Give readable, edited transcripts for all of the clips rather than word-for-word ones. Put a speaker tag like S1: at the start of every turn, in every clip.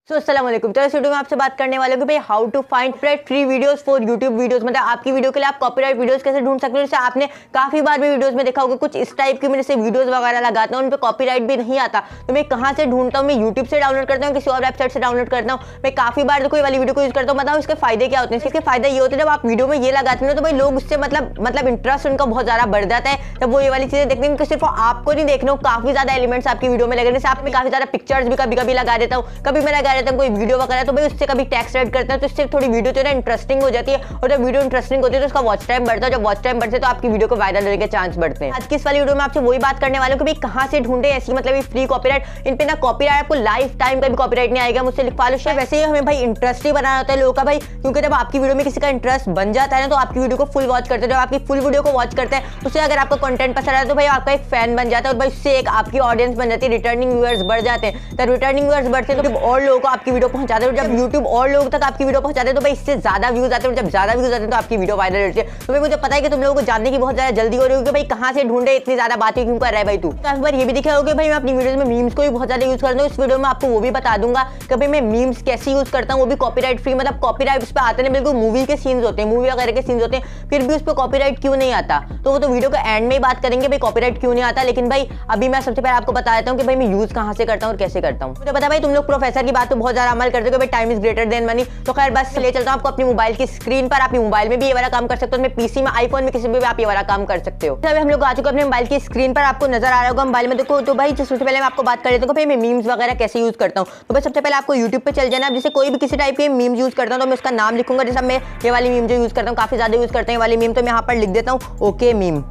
S1: अस्सलाम वालेकुम। तो इस वीडियो में आपसे बात करने वाले हूँ कि भाई how to find free videos for YouTube videos, मतलब आपकी वीडियो के लिए आप कॉपीराइट वीडियोस कैसे ढूंढ सकते हो। जैसे आपने काफी बार भी वीडियोस में देखा होगा कुछ इस टाइप की, मैं जैसे वीडियोस वगैरह लगाता हूँ उन पर कॉपीराइट भी नहीं आता, तो मैं कहाँ से ढूंढता हूँ? मैं यूट्यूब से डाउनलोड करता हूँ, किसी और वेबसाइट से डाउनलोड करता हूँ। मैं काफी बार देखो ये वाली वीडियो को यूज करता हूँ, बताओ इसके फायदे क्या होते हैं। इसके फायदे ये होते हैं, जब आप वीडियो में ये लगाते हैं तो भाई लोग उससे मतलब इंटरेस्ट उनका बहुत ज्यादा बढ़ जाता है जब वो ये वाली चीजें देखते हैं। सिर्फ आपको नहीं देखना हो, काफी ज्यादा एलिमेंट्स आपकी वीडियो में लगे। जैसे आप काफी ज्यादा पिक्चर्स भी कभी कभी लगा देता हूँ, कभी मैं लगा देता हूँ कोई वीडियो वगैरह, तो भाई उससे कभी टेक्स्ट ऐड करते हैं तो इससे थोड़ी वीडियो जो है इंटरेस्टिंग हो जाती है, और जब वीडियो इंटरेस्टिंग होती है तो उसका वॉच टाइम बढ़ता है। जब वॉच टाइम बढ़ते तो आपकी वीडियो को वायरल होने के चांस बढ़ते हैं। आज की इस वाली वीडियो में आपसे वही बात करने वाले हूं कि भाई कहां से ढूंढे ऐसी मतलब फ्री कॉपीराइट। इन पे ना कॉपीराइट आपको लाइफ टाइम का भी कॉपीराइट नहीं आएगा, मुझसे लिखवा लो। वैसे ही हमें भाई इंटरेस्ट ही बनाना होता है लोगों का भाई, क्योंकि जब आपकी वीडियो में किसी का इंटरेस्ट बन जाता है ना तो आपकी वीडियो को फुल वॉच करते हैं। जब आपकी फुल वीडियो को वॉच करते हैं उससे अगर आपका कंटेंट पसंद आए तो भाई आपका एक फैन बन जाता है, और भाई उससे एक आपकी ऑडियंस बन जाती है, रिटर्निंग व्यूअर्स बढ़ जाते हैं। तो रिटर्निंग व्यूअर्स बढ़ते हैं तो और लोगों को आपकी वीडियो पहुंचाते हैं, जब यूट्यूब और लोगों तक आपकी वीडियो पहुंचाते हैं तो भाई इससे ज्यादा व्यूज आते हैं, जब ज्यादा व्यूज आते हैं तो आपकी वीडियो वायरल होती है। तो भाई मुझे पता है कि तुम लोगों को जानने की बहुत ज्यादा जल्दी हो रही होगी, भाई कहां से ढूंढे, इतनी ज्यादा बातें क्यों कर रहा है भाई तू। तो इस बार ये भी दिखा होगा भाई मैं अपनी वीडियोस में मीम्स को भी बहुत ज्यादा यूज करता हूँ। इस वीडियो में आपको वो भी बता दूंगा कि भाई मैं मीम्स कैसे यूज करता हूँ, वो भी कॉपीराइट फ्री, मतलब कॉपीराइट उस पर आते हैं बिल्कुल मूवी के सीन्स होते हैं, मूवी वगैरह के सीन्स होते हैं, फिर भी उस पर कॉपीराइट क्यों नहीं आता। तो वो तो वीडियो के एंड में ही बात करेंगे भाई कॉपीराइट क्यों नहीं आता। लेकिन भाई अभी मैं सबसे पहले आपको बता देता हूँ कि भाई मैं यूज कहां से करता हूँ और कैसे करता हूँ। मुझे पता भाई तुम लोग प्रोफेसर की बात तो बहुत ज्यादा अमल करते हो कि भाई time is greater than money. तो खैर बस ले चलता हूँ आपको अपनी मोबाइल की स्क्रीन पर। आप मोबाइल में भी ये वाला काम कर सकते हो, पीसी में, आईफोन में, किसी में भी आप ये वाला काम कर सकते हो। हम लोग आ चुके हैं अपने मोबाइल की स्क्रीन पर, आपको नजर आ रहा होगा मोबाइल में। देखो तो भाई सबसे पहले मैं आपको बात कर लेता हूँ भाई मैं मीम्स वगैरह कैसे यूज करता हूँ। तो भाई सबसे पहले आपको यूट्यूब पे चल जाना। जैसे कोई भी किसी टाइप के मीम्स यूज करता हूँ तो मैं उसका नाम लिखूंगा। जैसे मैं ये वाली मीम जो यूज करता हूँ, काफी ज्यादा यूज करते हैं वाली मीम, तो मैं यहाँ पर लिख देता हूँ ओके मीम।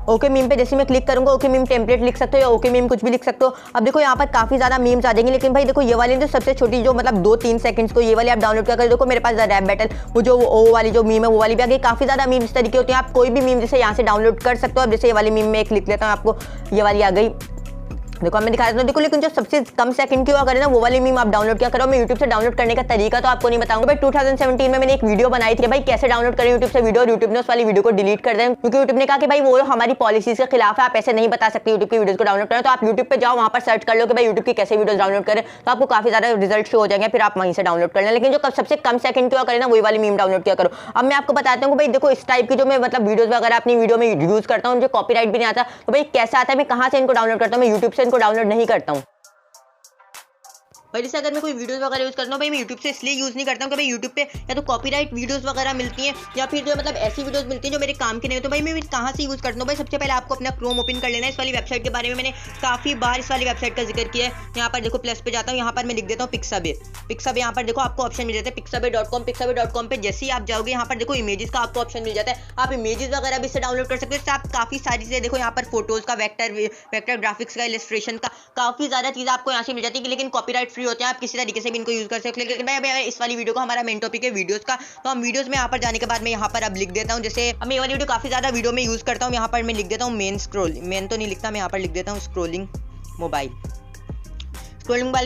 S1: ओके मीम पे जैसे मैं क्लिक करूंगा ओके मीम टेम्पलेट लिख सकते हो या ओके मीम कुछ भी लिख सकते हो। अब देखो यहाँ पर काफी ज्यादा मीम्स आ जाएंगे, लेकिन भाई देखो ये वाली जो सबसे छोटी जो मतलब 2-3 सेकंड्स को ये वाली आप डाउनलोड कर, देखो मेरे पास रैप बैटल वो जो ओ वाली जो मीम है वो वाली भी आ गई। काफी ज्यादा मीम इस तरीके होते हैं, आप कोई भी मीम जैसे यहाँ से डाउनलोड कर सकते हो। अब जैसे ये वाली मीम में एक लिख लेता हूँ, आपको ये वाली आ गई, देखो मैं दिखा देता हूँ। देखो लेकिन जो सबसे कम सेकंड की हुआ करे ना वो वाली मीम आप डाउनलोड क्या करो। मैं यूट्यूब से डाउनलोड करने का तरीका तो आपको नहीं बताऊंगा। भाई 2017 में मैंने एक वीडियो बनाई थी भाई कैसे डाउनलोड करें यूट्यूब से वीडियो, और यूट्यूब ने उस वाली वीडियो को डिलीट कर दें, क्योंकि यूट्यूब ने कहा कि भाई वो हमारी पॉलिसी के खिलाफ है, आप ऐसे नहीं बता सकते यूट्यूब की वीडियो को डाउनलोड करें। तो आप यूट्यूब पे जाओ, वहाँ पर सर्च कर लो कि भाई यूट्यूब की कैसे वीडियो डाउनलोड करें, तो आपको काफी ज्यादा रिजल्ट शो हो जाएंगे, फिर आप वहीं से डाउनलोड कर लें। लेकिन जो सबसे कम सेकंड की हुआ करे ना वही वाली मीम डाउनलोड किया करो। अब मैं आपको बताता हूँ भाई देखो इस टाइप की जो मैं मतलब वीडियोस वगैरह अपनी वीडियो में यूज करता हूँ, मुझे कॉपीराइट भी नहीं आता, तो भाई कैसा आता है, मैं कहाँ से इनको डाउनलोड करता हूँ। मैं यूट्यूब से इनको डाउनलोड नहीं करता हूँ। भाई जैसे अगर मैं कोई वीडियोस वगैरह यूज करता हूँ भाई मैं यूट्यूब से इसलिए यूज नहीं करता हूँ कि भाई यूट्यूब पे या तो कॉपीराइट वीडियोस वगैरह मिलती हैं या फिर जो मतलब ऐसी वीडियोस मिलती हैं जो मेरे काम के नहीं होते। भाई मैं कहाँ से यूज करता हूँ? भाई सबसे पहले आपको अपना क्रोम ओपन कर लेना है। इस वाली वेबसाइट के बारे में मैंने काफी बार इस वाली वेबसाइट का जिक्र किया है। यहाँ पर देखो प्लस पे जाता हूँ, यहाँ पर मैं लिख देता हूँ पिक्साबे। यहाँ पर देखो आपको ऑप्शन मिल जाता है पिक्साबे.com पे जैसे ही आप जाओगे यहाँ पर देखो इमेजेस का आपको ऑप्शन मिल जाता है। आप इमेजेस वगैरह भी इससे डाउनलोड कर सकते हो। आप काफी सारी चीजें देखो यहाँ पर फोटोज का वेक्टर ग्राफिक्स का, इलस्ट्रेशन का, काफी ज्यादा चीजें आपको यहाँ से मिल जाती है, लेकिन कॉपीराइट फ्री होते हैं, आप किसी तरीके से भी इनको यूज कर सकते हैं। लेकिन भाई इस वाली वीडियो को हमारा मेन टॉपिक है वीडियोस का, तो हम वीडियोस में यहाँ पर जाने के बाद मैं यहाँ पर अब लिख देता हूँ। जैसे मैं ये वाली वीडियो काफी ज्यादा वीडियो में यूज करता हूँ, यहाँ पर मैं लिख देता हूँ मेन तो नहीं लिखता, मैं यहाँ पर लिख देता हूँ स्क्रोलिंग मोबाइल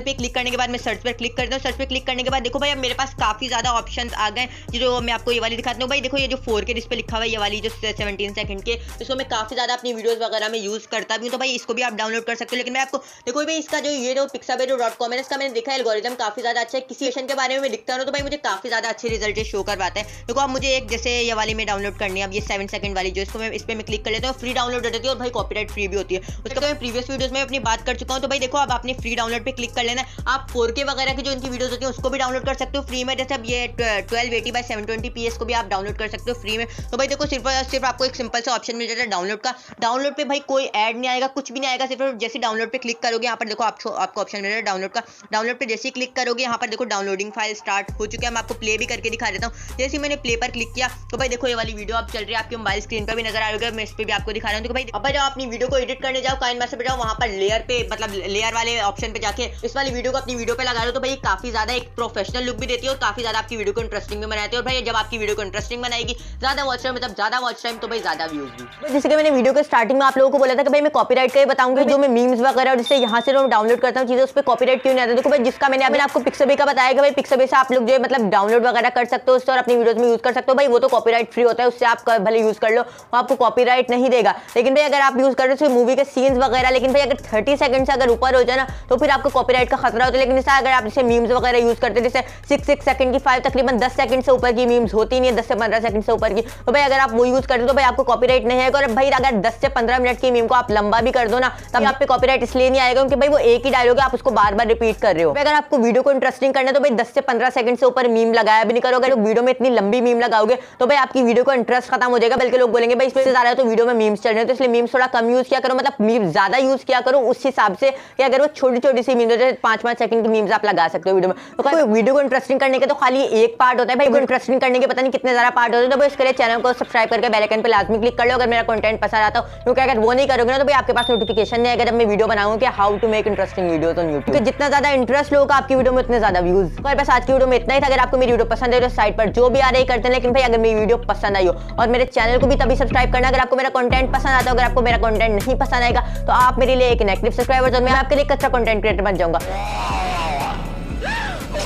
S1: पे क्लिक करने के बाद मैं सर्च पर क्लिक करता हूँ। सर्च पे क्लिक करने के बाद देखो भाई अब मेरे पास काफी ज्यादा ऑप्शंस आ गए, जो मैं आपको ये वाली दिखाता हूँ। भाई देखो ये जो 4K जिस पे लिखा हुआ है ये वाली जो 17 सेकंड के, इसको मैं काफी ज्यादा अपनी वीडियोस वगैरह में यूज करता भी हूँ, तो भाई इसको भी आप डाउनलोड कर सकते हो। लेकिन मैं आपको देखो भाई इसका जो ये जो पिक्साबे.com है इसका मैंने देखा है एल्गोरिथम काफी ज्यादा अच्छा है। किसी क्वेश्चन के बारे में मैं लिखता हूँ तो भाई मुझे काफी ज्यादा अच्छे रिजल्ट शो करवाता है। देखो अब मुझे एक जैसे ये वाली में डाउनलोड करनी है, अब ये 7 सेकंड वाली जो इसको मैं इस पे मैं क्लिक कर लेता हूँ, फ्री डाउनलोड होती है और भाई कॉपीराइट फ्री भी होती है। उसका मैं प्रीवियस वीडियोस में अपनी बात कर चुका हूँ। तो भाई देखो अब आपने फ्री डाउनलोड पे क्लिक कर लेना है। आप 4K वगैरह की जो इनकी वीडियोस होती हैं उसको भी डाउनलोड कर सकते हो फ्री में। जैसे अब ये 1280x720p को भी आप डाउनलोड कर सकते हो फ्री में। तो भाई देखो सिर्फ आपको एक सिंपल सा ऑप्शन मिल जाता है डाउनलोड का। डाउनलोड पे भाई कोई ऐड नहीं आएगा, कुछ भी नहीं आएगा, सिर्फ जैसे डाउनलोड पे क्लिक करोगे यहाँ पर देखो आपको ऑप्शन मिल रहा है डाउनलोड का। डाउनलोड पे जैसे ही क्लिक करोगे यहाँ पर देखो डाउनलोडिंग फाइल स्टार्ट हो चुकी है। मैं आपको प्ले भी करके दिखा देता हूँ। जैसे मैंने प्ले पर क्लिक किया तो भाई देखो ये वाली वीडियो आप चल रही है, आपके मोबाइल स्क्रीन पर भी नजर आ रही है, मैं इस पे भी आपको दिखा रहा हूँ। तो भाई अब जब अपनी वीडियो को एडिट करने जाओ काइन मास्टर पे जाओ, वहाँ पर लेयर पे मतलब लेयर वाले ऑप्शन पे जाके इस वाली वीडियो को अपनी वीडियो पे लगा दो, तो भाई काफी ज्यादा एक प्रोफेशनल लुक भी देती है और काफी ज्यादा आपकी वीडियो को इंटरेस्टिंग भी बनाती है। और भाई जब आपकी वीडियो को इंटरेस्टिंग बनाएगी ज्यादा वॉच टाइम, मतलब ज्यादा वॉच टाइम तो भाई ज्यादा व्यूज भी। जैसे कि मैंने वीडियो के स्टार्टिंग में आप लोगों को बोला था कि भाई मैं कॉपीराइट का ही बताऊंगा, जो मैं मीम्स वगैरह और जिससे यहाँ से डाउनलोड करता हूँ चीजें उस पर कॉपीराइट क्यों नहीं आता। देखो भाई जिसका मैंने अभी आपको पिक्साबे का बताया कि भाई पिक्साबे से आप लोग जो है मतलब डाउनलोड वगैरह कर सकते हो उससे और अपनी वीडियोस में यूज कर सकते हो। भाई वो तो कॉपीराइट फ्री होता है, उससे आप भले यूज कर लो, वो आपको कॉपीराइट नहीं देगा। लेकिन भाई अगर आप यूज कर रहे हो मूवी के सीन्स वगैरह, लेकिन भाई अगर 30 सेकंड से अगर ऊपर हो जाए ना तो फिर आपको आपको कॉपीराइट का खतरा होता है। लेकिन जैसे अगर आप जैसे मीम्स वगैरह यूज करते हैं, जैसे 6 सेकंड की 5 तकरीबन 10 सेकंड से ऊपर की मीम्स होती नहीं है, 10 से 15 सेकंड से ऊपर की, तो भाई अगर आप वो यूज करते हो तो भाई आपको कॉपीराइट नहीं आएगा। और भाई अगर 10 से 15 मिनट की मीम को आप लंबा भी कर दो ना, तब आप पे कॉपीराइट इसलिए नहीं आएगा क्योंकि भाई वो एक ही डायलॉग है, आप उसको बार बार रिपीट कर रहे हो। अगर आपको वीडियो को इंटरेस्टिंग करना है तो भाई 10 से 15 सेकंड से ऊपर मीम लगाया भी नहीं करो। अगर वीडियो में इतनी लंबी मीम लगाओगे तो भाई आपकी वीडियो का इंटरेस्ट खत्म हो जाएगा, बल्कि लोग बोलेंगे भाई इससे ज्यादा तो वीडियो में मीम्स चल रहे हैं, तो इसलिए मीम्स थोड़ा कम यूज किया करो, मतलब मीम्स ज्यादा यूज किया करो उस हिसाब से कि अगर वो छोटी छोटी सी मीम्स होती है 5-5 सेकंड की मीम्स आप लगा सकते हो वीडियो में। तो वीडियो को इंटरेस्टिंग करने के तो खाली एक पार्ट होता है भाई, इंटरेस्टिंग करने के पता नहीं कितने ज्यादा पार्ट होते हैं। तो इसके लिए चैनल को सब्सक्राइब करके बेल आइकन पे लाजमी क्लिक कर लो अगर मेरा कंटेंट पसंद आता हो, क्योंकि अगर वो नहीं करोगे ना तो भाई आपके पास नोटिफिकेशन नहीं आएगा जब मैं वीडियो बनाऊंगा कि how to make interesting videos on YouTube. क्योंकि जितना ज्यादा इंटरेस्ट लोगों का आपकी वीडियो में उतने ज्यादा व्यूज। तो बस आज की वीडियो में इतना ही था। अगर आपको मेरी वीडियो पसंद है तो साइड पर जो भी आ रही करते हैं, लेकिन भाई अगर मेरी वीडियो पसंद आई हो और मेरे चैनल को भी तभी सब्सक्राइब करना अगर आपको मेरा कंटेंट पसंद आता है। अगर आपको मेरा कंटेंट नहीं पसंद आएगा तो आप मेरे लिए एक इनएक्टिव सब्सक्राइबर और मैं आपके लिए कच्चा कंटेंट क्रिएटर बन जाऊंगा।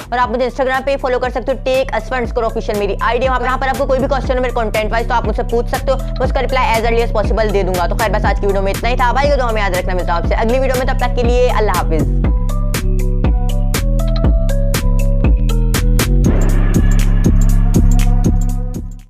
S1: और आप मुझे इंस्टाग्राम पे फॉलो कर सकते हो TechAzfar_official मेरी आईडी, वहां पर आपको कोई भी क्वेश्चन हो मेरे कंटेंट वाइज तो आप मुझसे पूछ सकते हो, मैं उसका reply as early as possible दे दूंगा। तो खैर बस आज की वीडियो में इतना ही था भाई, तो हमें याद रखना मिलता है आपसे अगली वीडियो में, तब तक के लिए अल्लाह हाफिज।